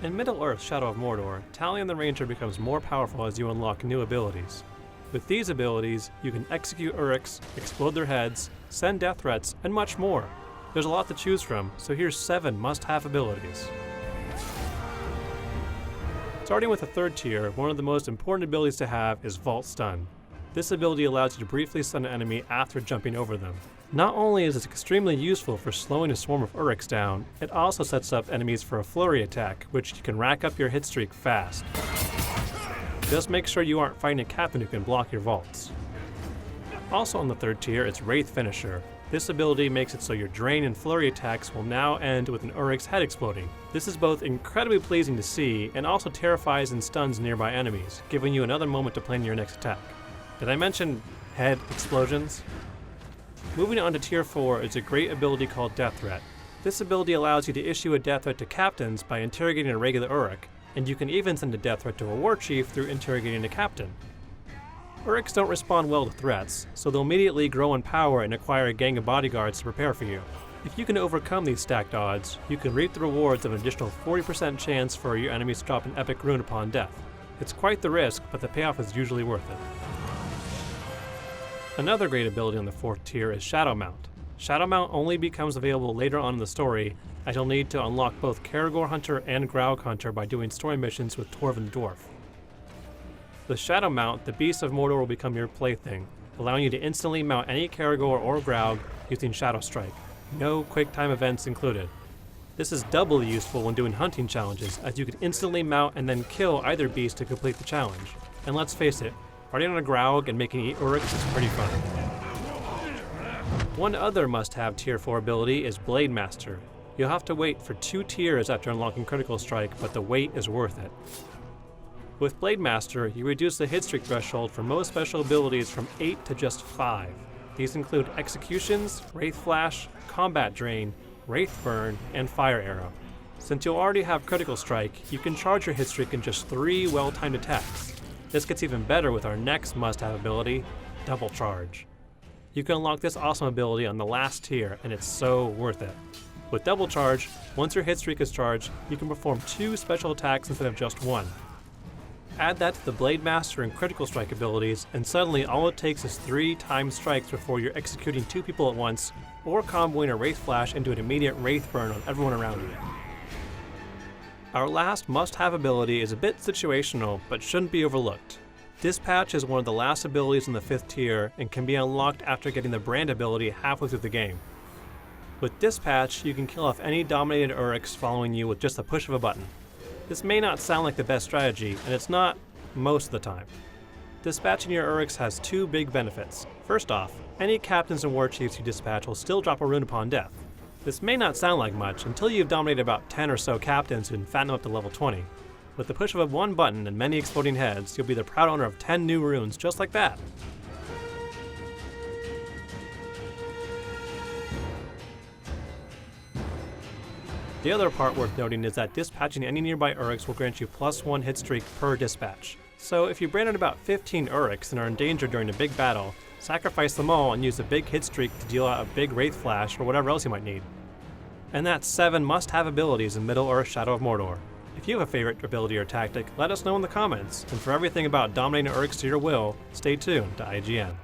In Middle-earth Shadow of Mordor, Talion the Ranger becomes more powerful as you unlock new abilities. With these abilities, you can execute Uruks, explode their heads, send death threats, and much more. There's a lot to choose from, so here's 7 must-have abilities. Starting with the third tier, one of the most important abilities to have is Vault Stun. This ability allows you to briefly stun an enemy after jumping over them. Not only is it extremely useful for slowing a swarm of Uruks down, it also sets up enemies for a flurry attack, which you can rack up your hit streak fast. Just make sure you aren't fighting a captain who can block your vaults. Also on the third tier is Wraith Finisher. This ability makes it so your Drain and Flurry attacks will now end with an Uruk's head exploding. This is both incredibly pleasing to see and also terrifies and stuns nearby enemies, giving you another moment to plan your next attack. Did I mention head explosions? Moving on to tier 4 is a great ability called Death Threat. This ability allows you to issue a death threat to captains by interrogating a regular Uruk, and you can even send a death threat to a war chief through interrogating a captain. Uruks don't respond well to threats, so they'll immediately grow in power and acquire a gang of bodyguards to prepare for you. If you can overcome these stacked odds, you can reap the rewards of an additional 40% chance for your enemies to drop an epic rune upon death. It's quite the risk, but the payoff is usually worth it. Another great ability on the 4th tier is Shadow Mount. Shadow Mount only becomes available later on in the story, as you'll need to unlock both Caragor Hunter and Graug Hunter by doing story missions with Torvin the Dwarf. With Shadow Mount, the Beast of Mordor will become your plaything, allowing you to instantly mount any Caragor or Graug using Shadow Strike. No quick time events included. This is doubly useful when doing hunting challenges, as you can instantly mount and then kill either beast to complete the challenge. And let's face it, riding on a Graug and making 8 Uruks is pretty fun. One other must-have tier 4 ability is Blade Master. You'll have to wait for 2 tiers after unlocking Critical Strike, but the wait is worth it. With Blade Master, you reduce the hit streak threshold for most special abilities from 8 to just 5. These include Executions, Wraith Flash, Combat Drain, Wraith Burn, and Fire Arrow. Since you'll already have Critical Strike, you can charge your hit streak in just 3 well-timed attacks. This gets even better with our next must-have ability, Double Charge. You can unlock this awesome ability on the last tier, and it's so worth it. With Double Charge, once your hit streak is charged, you can perform 2 special attacks instead of just 1. Add that to the Blade Master and Critical Strike abilities, and suddenly all it takes is 3 timed strikes before you're executing 2 people at once, or comboing a Wraith Flash into an immediate Wraith Burn on everyone around you. Our last must-have ability is a bit situational, but shouldn't be overlooked. Dispatch is one of the last abilities in the 5th tier, and can be unlocked after getting the Brand ability halfway through the game. With Dispatch, you can kill off any dominated Uruks following you with just a push of a button. This may not sound like the best strategy, and it's not most of the time. Dispatching your Uruks has 2 big benefits. First off, any captains and war chiefs you dispatch will still drop a rune upon death. This may not sound like much until you've dominated about 10 or so captains and fattened them up to level 20. With the push of one button and many exploding heads, you'll be the proud owner of 10 new runes just like that. The other part worth noting is that dispatching any nearby Uruks will grant you +1 hit streak per dispatch. So if you branded about 15 Uruks and are in danger during a big battle, sacrifice them all and use a big hit streak to deal out a big Wraith Flash or whatever else you might need. And that's 7 must-have abilities in Middle-earth Shadow of Mordor. If you have a favorite ability or tactic, let us know in the comments, and for everything about dominating Uruks to your will, stay tuned to IGN.